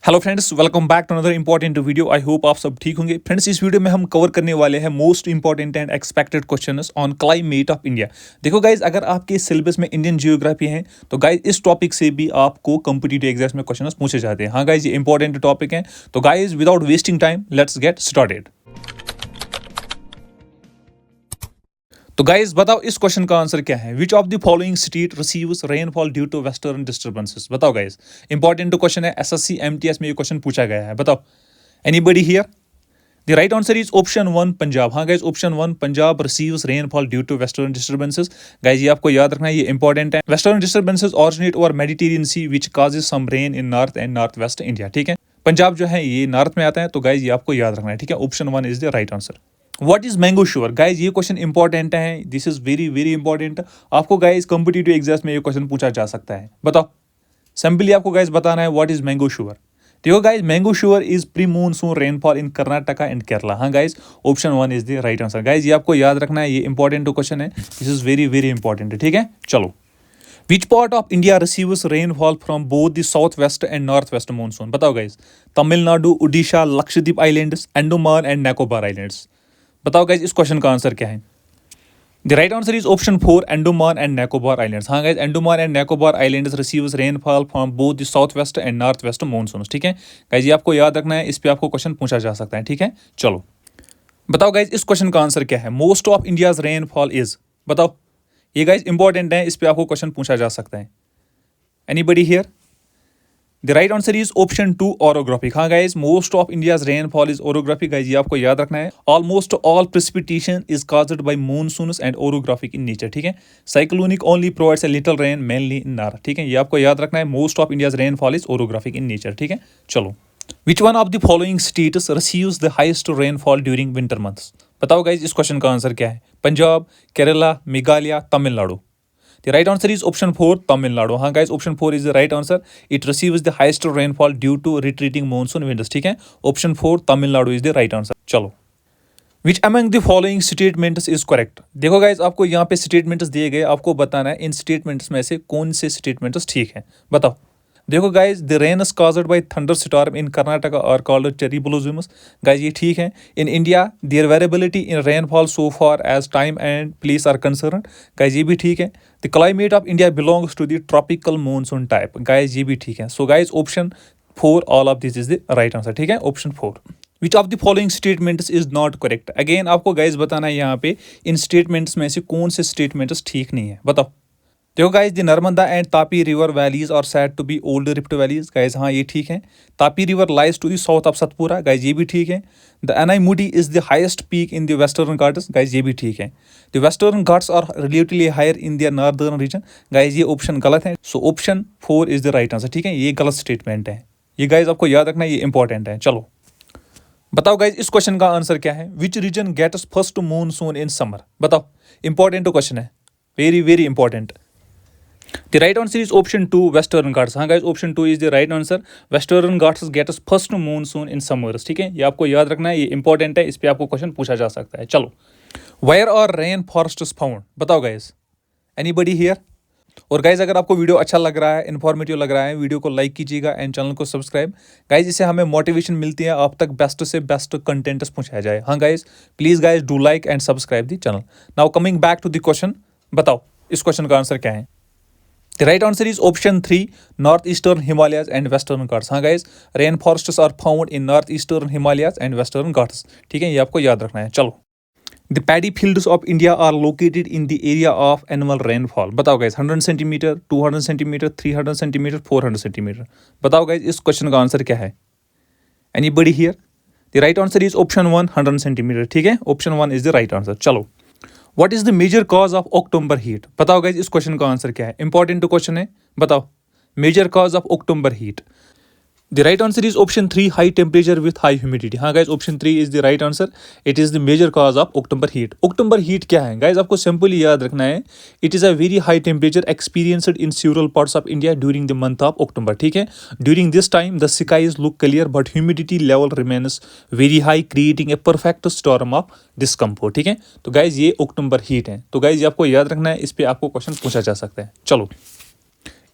Hello friends, welcome back to another important video. I hope आप सब ठीक होंगे। फ्रेंड्स, इस वीडियो में हम कवर करने वाले हैं most important and expected questions on climate of India. देखो गाइज, अगर आपके सिलेबस में इंडियन जियोग्राफी है तो गाइज इस टॉपिक से भी आपको कंपिटिटिव एग्जाम्स में क्वेश्चंस पूछे जाते हैं। हाँ गाइज, ये इंपॉर्टेंट टॉपिक है। तो guys without wasting time let's get started. तो गाइज बताओ, इस क्वेश्चन का आंसर क्या है। Which of the following state receives rainfall due to western disturbances. बताओ गाइज, इंपॉर्टेंट क्वेश्चन है। एसएससी एमटीएस में ये क्वेश्चन पूछा गया है। बताओ, anybody here. The right answer is option 1 Punjab. हाँ guys, option 1 Punjab receives rainfall due to western disturbances. Guys ये आपको याद रखना है, ये इंपॉर्टेंट है। Western disturbances originate over Mediterranean sea which causes some rain in north and north west India. ठीक है, पंजाब जो है ये नॉर्थ में आता है। तो गाइज ये आपको याद रखना है। ठीक है, option 1 is the right answer. What is mango sugar. Guys ये क्वेश्चन इंपॉर्टेंट है। This is very very important. आपको गाइज कंपिटिटिव एग्जाम्स में ये क्वेश्चन पूछा जा सकता है। बताओ, सिंपली आपको गाइज बताना है व्हाट इज मैंगो शुगर। देखो guys, mango shower is pre monsoon rainfall in Karnataka and Kerala. हाँ guys, option 1 is the right answer. Guys ये आपको याद रखना है, ये इंपॉर्टेंट क्वेश्चन है। This is very very important. ठीक है, चलो। Which part of India receives rainfall from both the south west and north west monsoon. बताओ guys, Tamil Nadu, Orissa, Lakshadweep islands, Andaman and Nicobar islands. बताओ गाइज इस क्वेश्चन का आंसर क्या है। The right answer is option 4 Andaman and Nicobar islands. हाँ guys, Andaman and Nicobar islands receives rainfall from both the south west and north west monsoon. ठीक है guys, ये आपको याद रखना है। इस पे आपको क्वेश्चन पूछा जा सकता है। ठीक है, चलो बताओ गाइज इस क्वेश्चन का आंसर क्या है। Most of India's rainfall is. बताओ, ये गाइज इंपॉर्टेंट है, इस पे आपको क्वेश्चन पूछा जा सकता है। Anybody here. The right answer is option 2 orographic. हाँ guys, most of India's rainfall is orographic. Guys ये आपको याद रखना है। Almost all precipitation is caused by monsoons and orographic in nature. ठीक है, cyclonic only provides a little rain mainly in north. ठीक है, ये आपको याद रखना है। Most of India's rainfall is orographic in nature. ठीक है, चलो। Which one of the following states receives the highest rainfall during winter months. बताओ गाइज इस क्वेश्चन का आंसर क्या है। Punjab, Kerala, Meghalaya, Tamil Nadu. The right answer is option 4 Tamil Nadu. हाँ guys, option 4 is the right answer. It receives the highest rainfall due to retreating monsoon winters. ठीक है, option 4 Tamil Nadu is the right answer. चलो। Which among the following statements is correct? देखो guys, आपको यहाँ पे statements दिए गए, आपको बताना है इन statements में से कौन से statements ठीक हैं। बताओ। देखो guys, the rain is caused by thunderstorm in Karnataka और कॉल्ड चेरी ब्लॉसम्स। गाइज ये ठीक है। In India there variability in rainfall so far as time and place are concern. Guys ये भी ठीक है। The climate of India belongs to the tropical monsoon type. Guys ये भी ठीक है। So guys option 4 all of this is the right answer. ठीक है, option 4। Which of the following statements is not correct. Again आपको guys बताना है यहाँ पे इन स्टेटमेंट्स में से कौन से स्टेटमेंट्स ठीक नहीं है। बताओ। देखो guys, the Narmada and Tapi river valleys are said to be old rift valleys. Guys हाँ ये ठीक है। Tapi river lies to the south of Satpura. Guys ये भी ठीक है। The Anaimudi is the highest peak in the western Ghats. Guys ये भी ठीक है। The western Ghats are relatively higher in the northern region. Guys ये ऑप्शन गलत है। So option 4 is the right answer. ठीक है, ये गलत स्टेटमेंट है। ये गाइज आपको याद रखना है, ये इंपॉर्टेंट है। चलो बताओ गाइज इस क्वेश्चन का आंसर क्या है। Which region gets first monsoon in summer. बताओ, इंपॉर्टेंट क्वेश्चन है, very very important. The right answer is option 2 Western Ghats. हाँ guys, option 2 is the right answer. Western Ghats get us first monsoon in summers. ठीक है, ये आपको याद रखना है, ये इंपॉर्टेंट है। इस पे आपको क्वेश्चन पूछा जा सकता है। चलो, Where are rain forests found? बताओ guys, anybody here? और गाइज अगर आपको वीडियो अच्छा लग रहा है, इन्फॉर्मेटिव लग रहा है, वीडियो को लाइक कीजिएगा एंड चैनल को सब्सक्राइब। गाइज इससे हमें मोटिवेशन मिलती है, आप तक बेस्ट से बेस्ट कंटेंट्स पहुंचाया जाए। हाँ guys, please guys do like and subscribe the channel. Now coming back to the question. बताओ इस क्वेश्चन का आंसर क्या है। The right answer is option 3 northeastern Himalayas and western Ghats. हाँ guys, rain forests are found in northeastern Himalayas and western Ghats. ठीक है, ये आपको याद रखना है। चलो, the paddy fields of India are located in the area of annual rainfall. बताओ guys, 100 centimeter, 200 centimeter, 300 centimeter, 400 centimeter. बताओ guys इस क्वेश्चन का आंसर क्या है। Anybody here? The right answer is option 1 100 centimeter. ठीक है, option 1 is the right answer. चलो, What is the major cause of October heat? बताओ गाइज इस क्वेश्चन का आंसर क्या है। इंपॉर्टेंट क्वेश्चन है। बताओ, major cause of October heat. The right answer is option 3 high temperature with high humidity. हाँ guys, option 3 is the right answer. It is the major cause of October heat. October heat क्या है guys, आपको simply याद रखना है। It is a very high temperature experienced in several parts of India during the month of October. ठीक है, during this time the skies look clear but humidity level remains very high creating a perfect storm of discomfort. ठीक है, तो guys ये October heat है। तो guys ये आपको याद रखना है, इस पे आपको क्वेश्चन पूछा जा सकता है। चलो,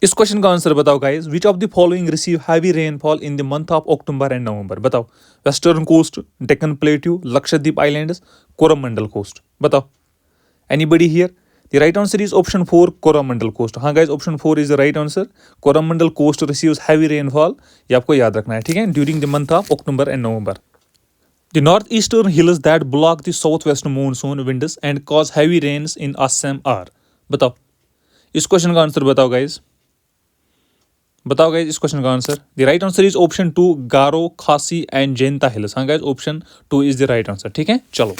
इस क्वेश्चन का आंसर बताओ guys, which of the following receive heavy rainfall in the month of October and November. बताओ, western coast, Deccan plateau, Lakshadweep islands, Coromandel coast. बताओ, anybody here? The right answer is option 4 Coromandel coast. हाँ guys, option 4 is the right answer. Coromandel coast receives heavy rainfall, ये आपको याद रखना है, ठीक है, during the month of October and November. The northeastern hills that block the southwest monsoon winds and cause heavy rains in Assam are। बताओ, इस question का आंसर बताओ गाइस, बताओ गाइस इस क्वेश्चन का answer. The right answer is option 2 Garo, Khasi and Jaintia hills. हाँ guys, option 2 is the right answer, ठीक है। चलो,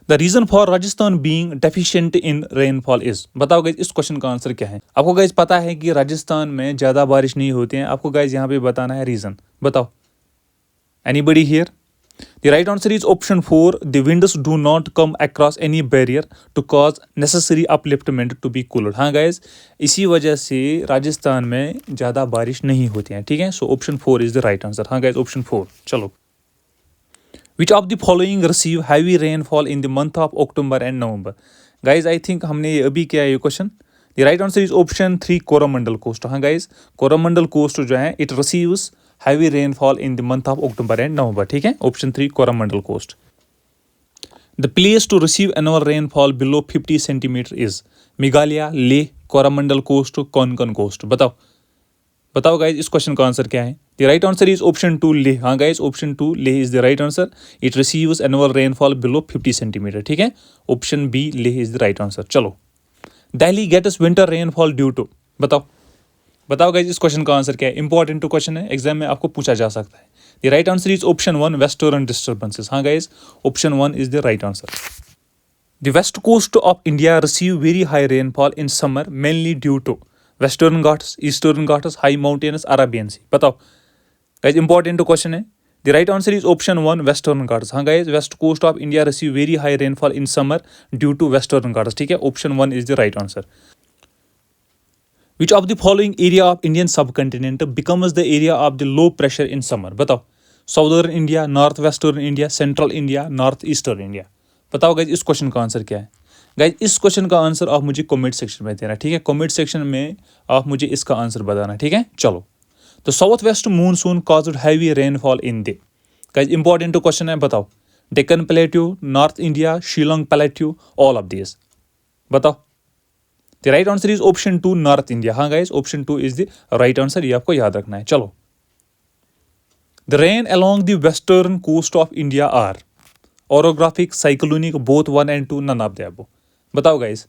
the reason for Rajasthan being deficient in rainfall is. बताओ गाइस इस क्वेश्चन का आंसर क्या है। आपको गाइस पता है कि राजस्थान में ज्यादा बारिश नहीं होती है, आपको गाइस यहाँ पे बताना है रीजन। बताओ, anybody here? The right answer is option 4. The winds do not come across any barrier to cause necessary upliftment to be cooled। हाँ guys, इसी वजह से राजस्थान में ज़्यादा बारिश नहीं होती है, ठीक है। So option 4 is the right answer. हाँ guys, ऑप्शन 4। चलो, which of the following receive heavy rainfall in the month of October and November. Guys I think हमने ये अभी किया है ये question. The right answer is option 3 Coromandel coast. हाँ guys, Coromandel coast जो है it receives heavy rainfall in the month of October and November, ठीक है। Option 3 Coromandel coast. The place to receive annual rainfall below 50 centimetre is. Meghalaya, Leh, Coromandel coast, Konkan coast. बताओ, बताओ guys इस question का answer क्या है। The right answer is option 2 Leh. हाँ guys, option 2 Leh is the right answer. It receives annual rainfall below 50 centimetre, ठीक है। Option B Leh is the right answer. चलो, Delhi gets winter rainfall due to. बताओ, बताओ गाइज इस क्वेश्चन का आंसर क्या है। इंपॉर्टेंट टू क्वेश्चन है, एग्जाम में आपको पूछा जा सकता है। The right answer is option 1 western disturbances. हाँ guys, option 1 is the right answer. The west coast of India receive very high rainfall in summer mainly due to western Ghats, eastern Ghats, high mountains, Arabian sea. बताओ guys, important question है। The right answer is option 1 western Ghats. हाँ guys, west coast of India receive very high rainfall in summer due to western Ghats, ठीक है। Option 1 is the right answer. Which of the following area of Indian subcontinent becomes the area of the low pressure in summer? बताओ, southern India, north western India, central India, north eastern India. बताओ guys इस question का answer क्या है। Guys इस question का answer आप मुझे कमेंट सेक्शन में देना, ठीक है। कमेंट सेक्शन में आप मुझे इसका आंसर बताना, ठीक है। चलो, तो south west monsoon caused heavy rainfall in the. Guys important question है, बताओ, Deccan plateau, north India, Shillong plateau, all of this. बताओ, the right answer is option 2 north India. हाँ guys, option 2 is the right answer, ये आपको याद रखना है। चलो, the rain along the western coast of India are orographic, cyclonic, both 1 and 2, none of the above. बताओ guys,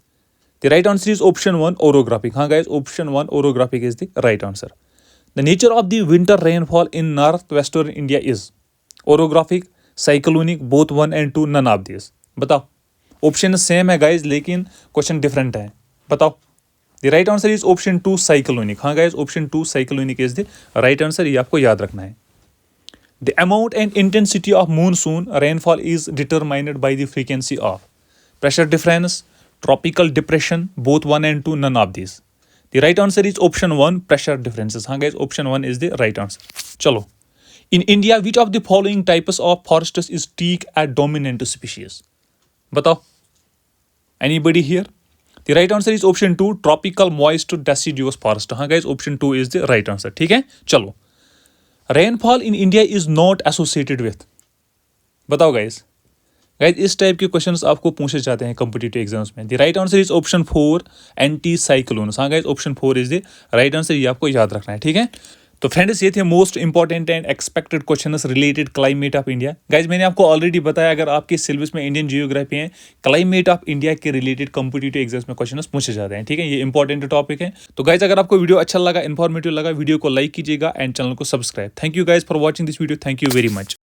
the right answer is option 1 orographic. हाँ guys, option 1 orographic is the right answer. The nature of the winter rainfall in north western India is orographic, cyclonic, both 1 and 2, none of this. बताओ, option same है guys लेकिन question different है। बताओ, the right answer is option 2 cyclonic. हाँ guys, option 2 cyclonic is the right answer, ये आपको याद रखना है। The amount and intensity of monsoon rainfall is determined by the frequency of pressure difference, tropical depression, both 1 and 2, none of this. The right answer is option 1 pressure differences. हाँ guys, option 1 is the right answer. चलो, in India which of the following types of forests is teak at dominant species. बताओ, anybody here? The right answer is option 2 tropical moist deciduous forest। हाँ guys, option 2 is the right answer, ठीक है। चलो, rainfall in India is not associated with। बताओ guys, इस type के questions आपको पूछे जाते हैं कॉम्पिटिटिव एग्जाम्स में। The right answer is option 4 anti cyclones. हाँ guys, option 4 is the right answer, ये आपको याद रखना है, ठीक है। तो फ्रेंड्स, ये थे most important and expected questions related climate of India. Guys मैंने आपको ऑलरेडी बताया, अगर आपके सिलेबस में इंडियन जियोग्राफी है, क्लाइमेट ऑफ इंडिया के रिलेटेड कॉम्पिटिटिव एग्जाम्स में क्वेश्चंस पूछे जाते हैं, ठीक है। ये इंपॉर्टेंट टॉपिक है। तो गाइज अगर आपको वीडियो अच्छा लगा, इन्फॉर्मेटिव लगा, वीडियो को लाइक कीजिएगा एंड चैनल को subscribe. Thank you guys for watching this video. Thank you very much.